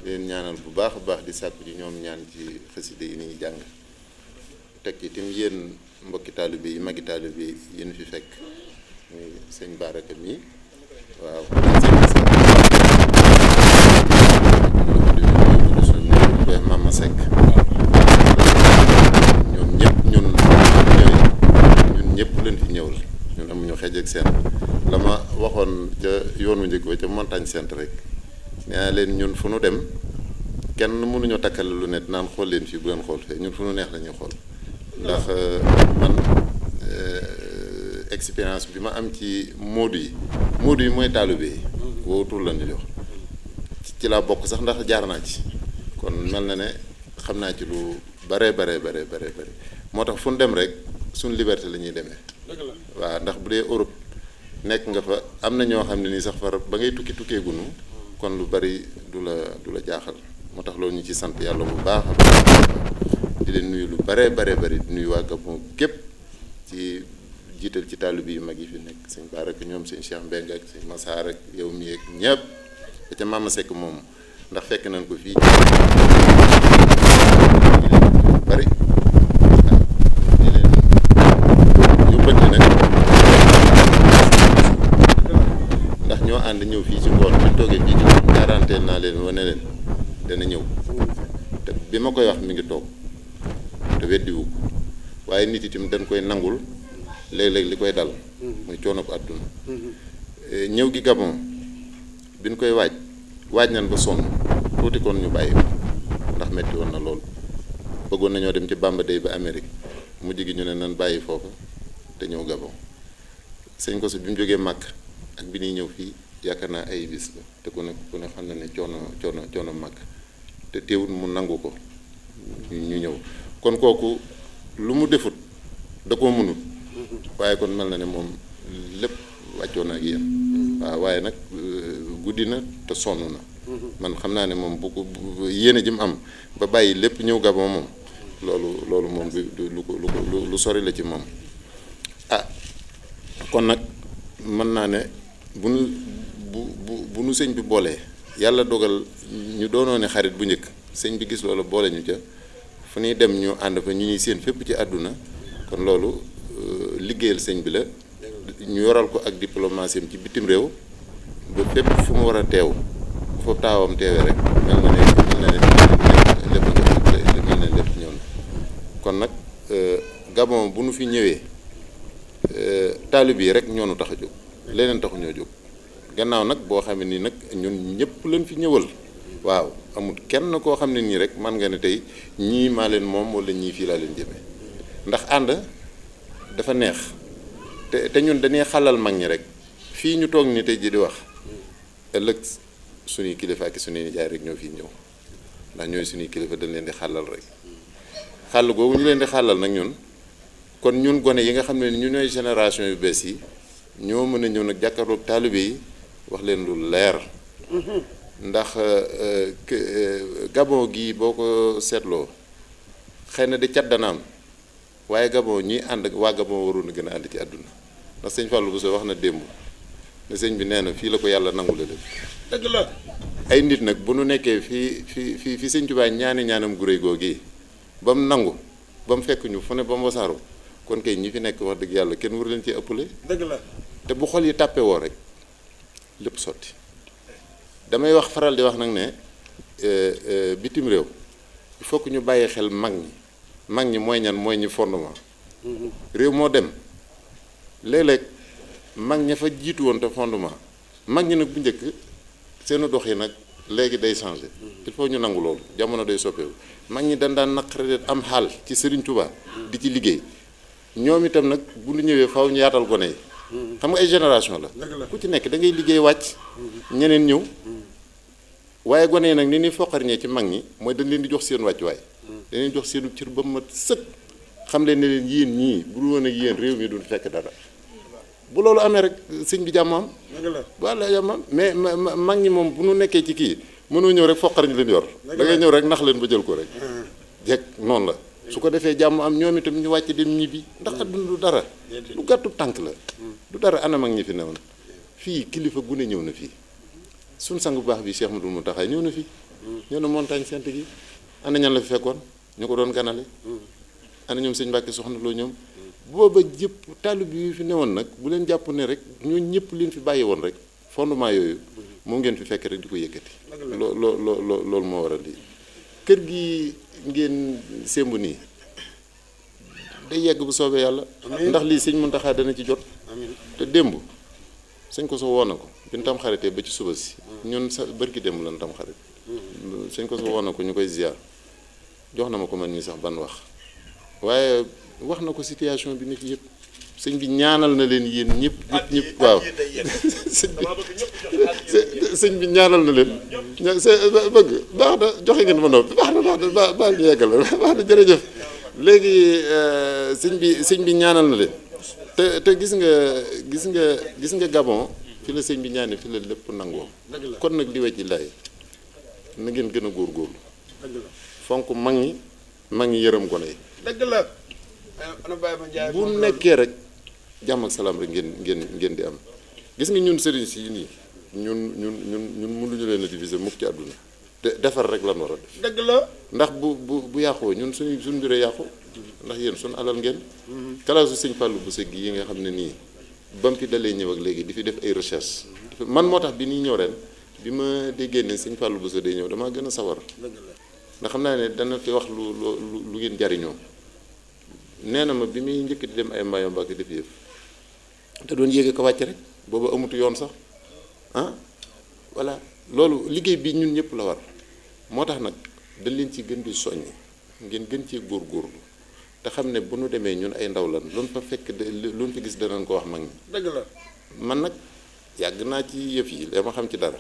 F: leen ñaanal bu baax a baax di sàkku ci ñoom ñaan ci xasida yi ni ñuy jàng teg ci tim yéen mbokki taalibe yi magi taalibe yi yéen fi fekk muy sëñ Baraka mi waaw Mama Seck ñoom ñëpp ñun ñëpp leen fi ñëwal ñun amuñu xeej ak seen la ma waxoon ca yoonu njëkk ba ca montagne sainte rek nee naa leen ñun fu nu dem kenn mënuñoo takkale lu net naan xool leen fii bu leen xool fee ñun fu nu neex la ñuy xool ndax man expérience bi ma am ci moodu yi mooy taalibe yi woowu tur la ñu jox ci laa bokk sax ndax jaar naa ci kon mel na ne xam naa ci lu bare moo tax fu nu dem rek suñ liberté la ñuy demee waaw ndax bu dee Europe nekk nga fa am na ñoo xam ne nii sax far ba ngay tukkee gunu kon lu bari du la jaaxal moo tax loolu ñu ci sant yàlla bu baax a baax di leen nuyu lu bare di nuyu waa Gabon gépp ci jiital ci taalibe yu mag yi fi nekk sëñ Baraka ñoom sëñ Cheikh Mbeng ak sëñ Massar ak yow mi ak ñëpp da ca Mama Seck moom ndax fekk nañ ko fii bari di leen yóbbante nag ndax ñoo ànd ñëw fii ci ngoon bi toogee fii ci ngoon garanteel naa leen wane leen dana ñëw te bi ma koy wax mi ngi toog te weddiwu ko waaye nit itam dañ koy nangul léeg-léeg li koy dal muy coono ko àdduna ñëw gi Gabon bi ñu koy waaj nañ ba sonn tuuti kon ñu bàyyi ko ndax metti woon na lool bëggoon nañoo dem ci Bamba Day ba Amérique mujj gi ñu ne nan bàyyi foofu te ñëw Gabon sëñ ko su bi mu jógee màkk ak bi ñuy ñëw fii yaakaar naa ay bis la te ku ne xam na ne coono màkk te teewul mu nangu ko ñu ñëw kon kooku lu mu defut da koo mënut waaye kon mel na ne moom lépp wàccoon na ak yéen waaw waaye nag guddi na te sonn na man xam naa ne moom bu ko yéene ji mu am ba bàyyi lépp ñëw Gabon moom loolu moom lu sori la ci moom kon nag mën naa ne bu nu sëñ bi boolee yàlla dogal ñu doonoo ne xarit bu njëkk sëñ bi gis loolu boole ñu ca fu ñuy dem ñu ànd fa ñu ñuy seen fépp ci àdduna kon loolu liggéeyal sëñ bi la ñu yoral ko ak diplomatie ci bitim réew ba fépp fu mu war a teew foofu taawam teewee rek mel na ne lépp ñëw na kon nag Gabon bu nu fi ñëwee taalib yi rek ñoo nu tax a jóg leneen taxu ñoo jóg gannaaw nag boo xam ne nii nag ñun ñëpp lañ fi ñëwal waaw amul kenn koo xam ne nii rek man nga ne tey ñii maa leen moom wala ñii fii laa leen jëmee ndax ànd dafa neex te ñun dañuy xalal mag ñi rek fii ñu toog ni tey ji di wax ëllëg suñuy kilifa ak suñuy nijaay rek ñoo fii ñëw ndax ñooy suñuy kilifa dañ leen di xàllal rek xàll googu ñu leen di xàllal nag ñun kon ñun gone yi nga xam ne ñu ñooy génération yu bees yi ñoo mën a ñëw nag jàkkaarloog taalibe yi wax leen lu leer ndax Gabon gii boo ko seetloo xëy na di cat dana am waaye Gabon ñi ànd ak waa Gabon waroon a gën a ànd ci àdduna ndax sëñ Fallou Bousso wax na démb ne sëñ bi nee na fii la ko yàlla nangule lépp
C: dëgg la
F: ay nit nag bu nu nekkee fi sëñ Tuubaa ñaanam gu réy googi ba mu nangu ba mu fekk ñu fu ne ba mu wasaaru kon kay ñi fi nekk wax dëgg yàlla kenn waru leen ci ëppale
C: dëgg la
F: te bu xol yi tàppe woo rek lépp sotti damay wax faral di wax nag ne bitim réew il faut que ñu bàyyi xel mag ñi mooy ñan mooy ñi fondement réew moo dem léeg-léeg mag ña fa jiitu woon te fondement mag ñi nag bu njëkk seenu dox yi nag léegi day changé il faut ñu nangu loolu jamono day soppeeku mag ñi dañ daan naqare am xaal ci Serigne Touba di ci liggéey ñoom itam nag bu ñu ñëwee faw ñu yaatal gone yi xam nga ay génération la ku ci nekk da ngay liggéey wàcc ñeneen ñëw waaye gone yi nag ni ñuy foqarñee ci mag ñi mooy dañ leen di jox seen wàccuwaay dañ leen jox seenu cër ba mu mat sëkk xam leen ne leen yéen ñii bu dul woon ak yéen réew mi duñ fekk dara bu loolu amee rek sëñ bi jàmm am walla jàmm am mais mag ñi moom bu nu nekkee ci kii mënoo ñëw rek foqarñi leen yor da ngay ñëw rek nax leen ba jël ko rek jekk noonu la su ko defee jàmm am ñoom itam ñu wàcc dem ñibbi ndax adduna du dara lu gàttu tànk la du dara ana mag ñi fi newoon fii kilifa gune ñëw na fii suñ sang bu baax bi Cheikh Madou Mountakha ñëw na fii ñëw na montagne sainte gi ana ñan la fi fekkoon ñu ko doon ganale ana ñoom sëñ Mbàkke soxna loo ñoom booba jëpp taalib yi fi newoon nag bu leen jàpp ne rek ñoo ñëpp leen fi bàyyi woon rek fondement yooyu moom ngeen fi fekk rek di ko yëkkati loolu moo waral lii kër gi ngeen sémb nii day yegg bu soobee yàlla ndax lii sëñ Muntaxa dana ci jot te démb sëñ ko so woon na ko bi ñu tam xaritee ba ci suba si ñun sa bërki démb lan tam xarit sëñ ko so woon na ko ñu koy ziar jox na ma ko man ñi sax ban wax waaye wax na ko situation bi nekk yëpp sëñ bi ñaanal na leen yéen ñëpp waaw sëñ bi ñaanal na leen bëgg baax na joxe ngeen ma noppi baax na baax ñu yeggal la baax na jërëjëf léegi sëñ bi ñaanal na leen te gis nga Gabon fi la sëñ bi ñaane fi la lépp nangoo kon nag li wecci lay na ngeen gën a góorgóorlu fonk mag ñi yërëm gone yi
C: dëgg la
F: bu nekkee rek jàmm ak salaam rek ngeen di am gis nga ñun sëriñ si nii ñun mënuñu leen a diviser mukk ci àdduna te defar rek lan war a def
C: dëgg la
F: ndax bu yàqoo ñun suñu mbiree yàqu ndax yéen suñu alal ngeen kalaasu sëñ Fallou Bousso gi yi nga xam ne nii ba mu fi dalee ñëw ak léegi di fi def ay recherche man moo tax bi ñuy ñëw ren bi ma déggee ne sëñ Fallou Bousso day ñëw damaa gën a sawar ndax xam naa ne dana fi wax lu ngeen jariñoo nee na ma bi muy njëkk di dem ay mbaayam mbàkk def yëf te doon yéege ko wàcc rek boobu amutu yoon sax voilà loolu liggéey bi ñun ñëpp la war moo tax nag dañ leen ci gën di soññi ngeen gën cee góorgóorlu te xam ne bu nu demee ñun ay ndaw lan loolu fa fekk loolu fa gis danañ ko wax mag ñi
C: dëgg la
F: man nag yàgg naa ci yëf yi dama xam ci dara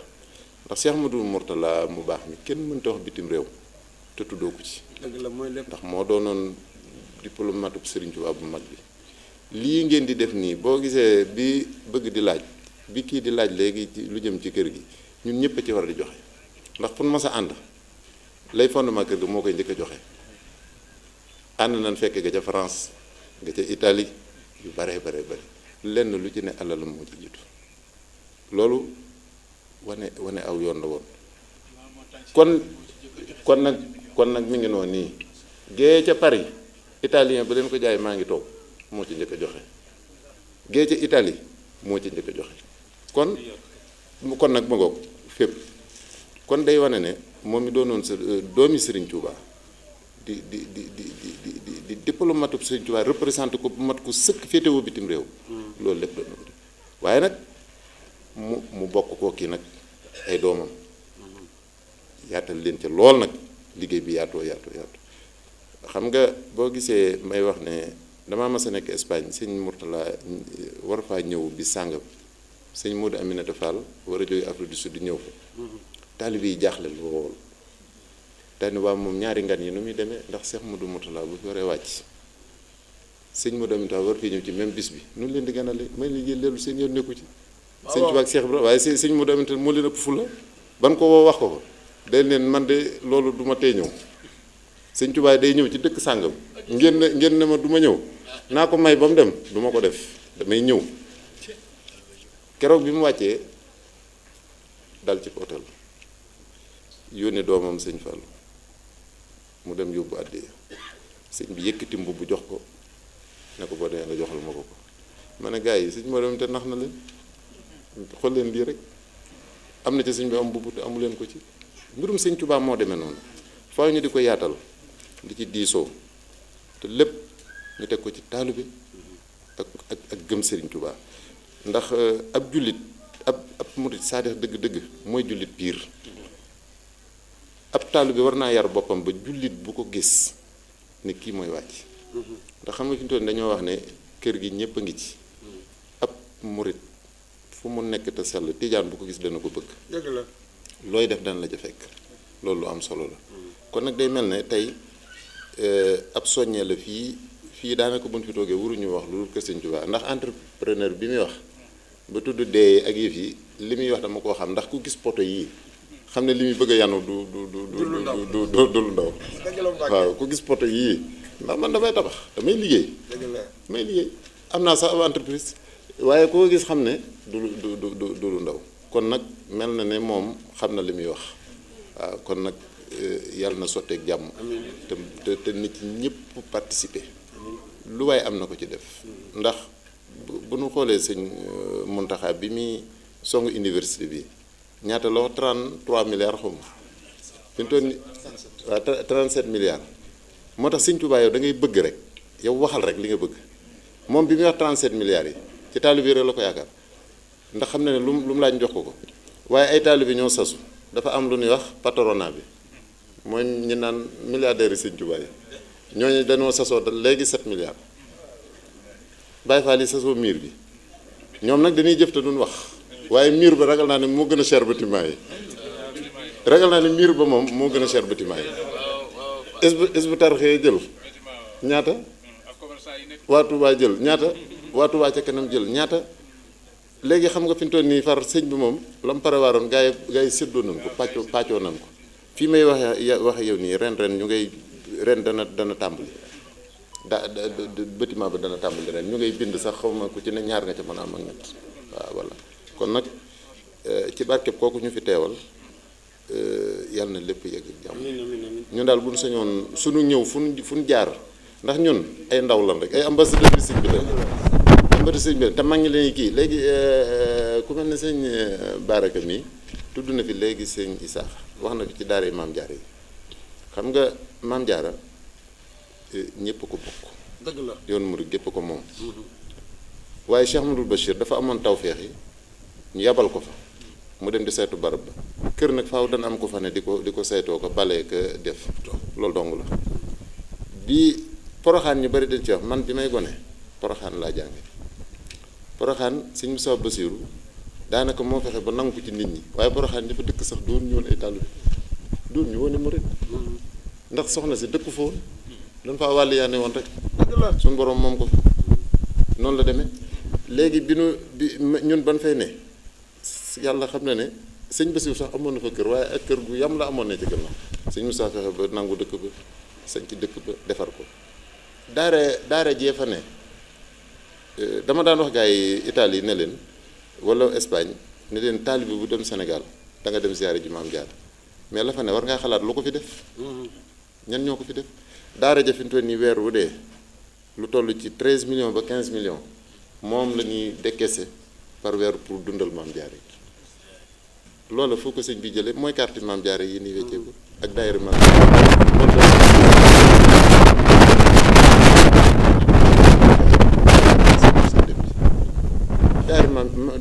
F: ndax Cheikh Madou Mourtala mu baax mi kenn mënta wax bitim réew te tuddoo ko ci
C: dëgg la mooy lépp
F: ndax moo doonoon diplomate Serigne Touba bu mag bi lii ngeen di def nii boo gisee bi bëgg di laaj bi kii di laaj léegi lu jëm ci kër gi ñun ñëpp a ci war di joxe ndax pour ma sa ànd lay fondement kër ga moo koy njëkk a joxe ànd nañ fekk ga ca France nga ca Italie yu bare lenn lu ci ne alalam moo ci jiitu loolu wane aw yoon la woon kon nag mi ngi noonu nii gée ca Paris italien ba leen ko jaay maa ngi toog moo ci njëkk a joxe gée ca Italie moo ci njëkk a joxe kon nag ma ngoog fépp kon day wane ne moom mi doonoon sa doomi Serigne Touba di diplomate Serigne Touba représenté ko bu mat ko sëkk féetewoo bitim réew loolu lépp la waaye nag mu bokk koo kii nag ay doomam yaatal leen ca lool nag liggéey bi yaatoo xam nga boo gisee may wax ne damaa mas a nekk Espagne sëñ Mourtala war faa ñëw bi sàngam sëñ Modou Aminata Fall war a jóge Afrique du Sud di ñëw fa taalibe yi jaaxle lool daani waa moom ñaari ngan yi nu muy demee ndax Cheikh Modou Mourtala bu fi waree wàcc sëñ Modou Aminata war fii ñëw ci même bis bi nu leen di ganale may li yéen leelu seen yoon nekku ci sëñ Tuubaa ak Cheikh Ibra waaye sëñ Modou Aminata moo leen ëpp fulla ban ko woo wax ko day leen man de loolu du ma tee ñëw sëñ Tuubaa day ñëw ci dëkk sàngam ngeen ne ma du ma ñëw naa ko may ba mu dem du ma ko def damay ñëw keroog bi mu wàccee dal ci hôtel yónnee doomam sëñ Fallu mu dem yóbbu àddiya sëñ bi yëkkati mbubb jox ko ne ko boo demee nga joxal ma ko ma ne gars yi sëñ moo dem te nax na leen xool leen lii rek am na ci sëñ bi am mbubb te amu leen ko ci mbirum sëñ Tuubaa moo demee noonu faaw ñu di ko yaatal di ci diisoo te lépp ñu teg ko ci taalibe ak gëm Sëriñ Tuubaa ndax ab jullit ab murit saadix dëgg-dëgg mooy jullit piir ab taalibe war naa yar boppam ba jullit bu ko gis ne kii mooy wàcc ndax xam nga fi ñu toll dañoo wax ne kër gi ñëpp a ngi ci ab murit fu mu nekk te sell tijaan bu ko gis dana ko bëgg
A: dëgg la
F: looy def dana la ca fekk loolu lu am solo la kon nag day mel ne tey ab soññee la fii daanaka buñ fi toogee waruñu wax lu dul kër Sëñ Tuubaa ndax entrepreneur bi muy wax ba tudd dee ak yëf yi li muy wax dama koo xam ndax ku gis poto yii xam ne li muy bëgg a yanu du lu ndaw waaw ku gis poto yii ndax man damay tabax damay liggéey am naa sax ab entreprise waaye koo gis xam ne du lu ndaw kon nag mel na ne moom xam na li muy wax waaw kon nag yàlla na sotteeg jàmm te nit ñëpp participer lu waaye am na ko ci def ndax bu nu xoolee sëñ Muntaxa bi muy song université bi ñaata la wax 33 milliards xaw ma fi mu toll nii waaw 37 milliards moo tax sëñ Tuubaa yow da ngay bëgg rek yow waxal rek li nga bëgg moom bi muy wax 37 milliards yi ci taalibe rek la ko yaakaar ndax xam na ne lu mu laaj jox ko waaye ay taalibe ñoo sasu dafa am lu ñuy wax patronat bi mooy ñu naan milliardaires yi sëñ Tuubaa yi ñooñu dañoo sasoo léegi 7 milliards Baay Faal yi sasoo miir bi ñoom nag dañuy jëf te duñ wax waaye miir ba ragal naa ne moo gën a cher bâtiment yi ragal naa ne miir ba moom moo gën a cher bâtiment yi Hizbut Tarqiyyah jël ñaata waa Touba jël ñaata waa Touba ca kanam jël ñaata léegi xam nga fi mu toll nii far sëñ bi moom la mu pare waaroon gaa yi séddoo nañ ko pàccoo nañ ko fii may waxe yow nii ren ñu ngay ren dana tàmbali bâtiment ba dana tàmbali ren ñu ngay bind sax xaw ma ku ci ne ñaar nga ca mën a am ak ñett waaw voilà kon nag ci barkeb kooku ñu fi teewal yàlla na lépp yegg jàmm ñun daal bu ñu sañoon suñu ñëw fu ñu jaar ndax ñun ay ndaw lan rek ay ambassadeur bi sëñ bi la ambassadeur sëñ bi la te mag ñi lañuy kii léegi ku mel ne sëñ Baraka mi tudd na fi léegi sëñ Isaax wax na fi ci daara yi Maam Jaara yi xam nga Maam Jaara ñëpp ko bokk
A: dëgg la
F: yoon murid gépp ko moom waaye Cheikh Amadou Bachir dafa amoon tawféex yi ñu yabal ko fa mu dem di saytu barab ba kër nag faaw dana am ko fa ne di ko saytoo ko balee ko def loolu dong la bi poroxaan ñu bari dañ ci wax man bi may gone poroxaan laa jànge poroxaan sëñ Moussa Bassirou daanaka moo fexe ba nangu ko ci nit ñi waaye poroxaan dafa dëkk sax doon ñu woon ay taalibe doon ñu woon i murid ndax soxna si dëkku fa woon dañ faa wàll yaa ne woon rek suñu borom moom ko noonu la demee léegi bi ñun ban fay ne yàlla xam na ne sëñ Bassirou sax amoon na fa kër waaye ak kër gu yam la amoon ne ci gannaaw sëñ Moussa fexe ba nangu dëkk ba sañ ci dëkk ba defar ko daara jee fa ne dama daan wax gars yi Italie ne leen wala Espagne ne leen taalibe bu dem Sénégal da nga dem ziyaare ji Maam Jaara mais la fa ne war ngaa xalaat lu ko fi def ñan ñoo ko fi def daara ja fi mu toll nii weer wu dee lu toll ci 13 millions ba 15 millions moom la ñuy décaissé par weer pour dundal Maam Jaara yi loolu foo ko sëñ bi jëlee mooy carte Maam Jaara yi nii wecceeku ak daayira Maam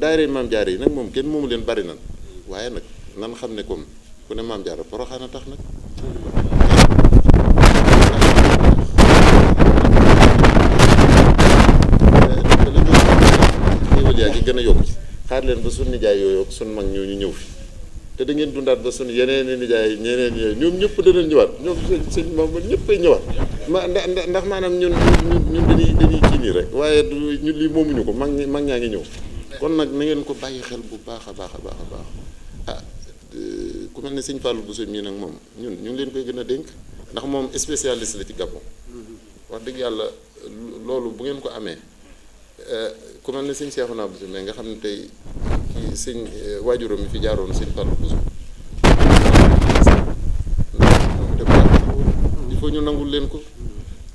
F: daayira Maam Jaara yi nag moom kenn moomu leen bari nan waaye nag nan xam ne comme ku ne Maam Jaara Poroxaan a tax nag xéewal yaa ngi gën a yokk ci xaar leen ba sun nijaay yooyu ak sun mag ñooñu ñëw fi te da ngeen dundaat ba sun yeneen nijaay ñeneen yooyu ñoom ñëpp danañ ñëwaat ñoom sëñ moom ñëppay ñëwaat ndax maanaam ñun dañuy kii nii rek waaye ñun lii moomuñu ko mag ñaa ngi ñëw kon nag na ngeen ko bàyyi xel bu baax a baax a baax a baax ah ku mel ne sëñ Fallou Bousso mii nag moom ñu ngi leen koy gën a dénk ndax moom spécialiste la ci Gabon wax dëgg yàlla loolu bu ngeen ko amee ku mel ne sëñ Cheikhouna Bousso mais nga xam ne tey kii sëñ waajuram mi fi jaaroon sëñ Fallou Bousso il faut ñu nangul leen ko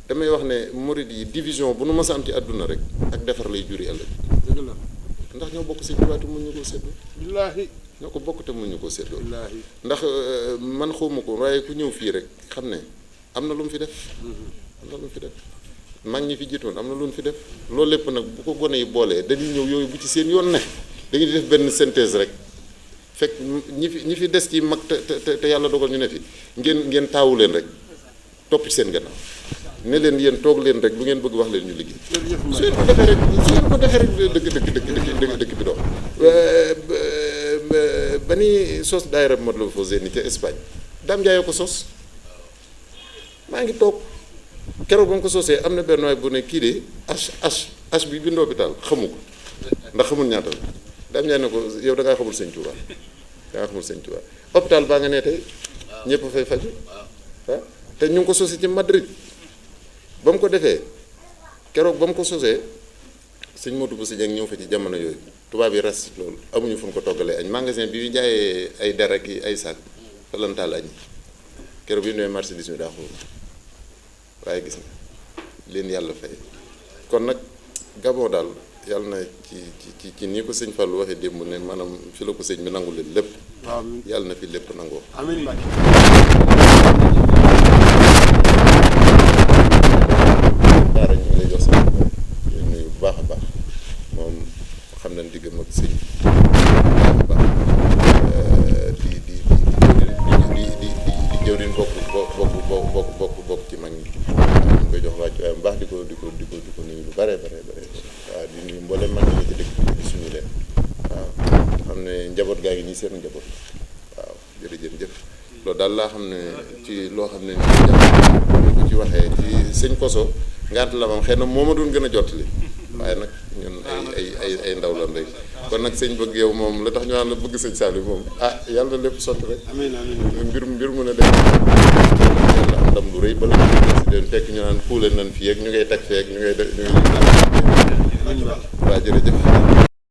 F: damay wax ne murid yi division bu nu mës a am ci àdduna rek ak defar lay juri ëllëg ndax ñoo bokk sëñ Tuubaa te mun ñu koo séddoo billaahi ñoo ko bokk te mun ñu koo séddoo billaahi ndax man xawma ko waaye ku ñëw fii rek xam ne am na lu mu fi def am na lu mu fi def mag ñi fi jiitoon am na lu mu fi def loolu lépp nag bu ko gone yi boolee dañuy ñëw yooyu bu ci seen yoon ne dañuy def benn synthèse rek fekk ñi fi des ci mag te yàlla dogal ñu ne fi ngeen taawu leen rek topp ci seen gannaaw ne leen yéen toog leen rek bu ngeen bëgg wax leen ñu liggéey su ngeen ko defee rek dëkk bi dox ba ni sos daayira Matlaboul Fawzeyni ca Espagne Dame Ndiaye ko sos maa ngi toog keroog ba mu ko sosee am na benn waay bu ne kii de H bi bindoo hôpital xamu ko ndax xamul ñaata la Dame Ndiaye ne ko yow da ngaa xamul sëñ Touba hôpital baa nga ne tey ñëpp fay faju te ñu ngi ko sosee ci Madrid ba mu ko defee keroog ba mu ko sosee sëñ Modou Bousso Dieng ñëw fa ci jamono yooyu tubaab yi res loolu amuñu fu ñu ko toggalee añ magasin bi ñu jaayee ay der ak ay sac fa lan taal añ keroog bi ñu nee marchandise mi daa xóor waaye gis nga leen yàlla fay kon nag Gabon daal yàlla na ci nii ko sëñ Fallou waxee démb ne maanaam fi la ko sëñ bi nangu leen lépp yàlla na fi lépp nangoo amiin daara ñu ngi lay jox sama nuyu bu baax a baax moom xam nañ diggam ak sëñ bu baax di jëwriñ bokk ci mag ñi ñu koy jox wàcc waaye bu baax di ko nuyu lu bare waaw di nuyu mboolem mag ñi ci dëkk bi suñu leen waaw xam ne njaboot gaa ngi nii seen njaboot waaw jërëjëf loolu daal laa xam ne ci loo xam ne ni ko ci waxee ci sëñ Koso ngant la moom xëy na moo ma doon gën a jottali waaye nag ñun ay ndaw lan rek kon nag sëñ bëgg yow moom la tax ñu naan la bëgg sëñ Saliou moom yàlla na lépp sotti rek amiin mbir mu ne def yàlla am ndam lu rëy bala si den fekk ñu naan kuule nan fii ak ñu ngay teg fii ak ñu ngay waaw jërëjëf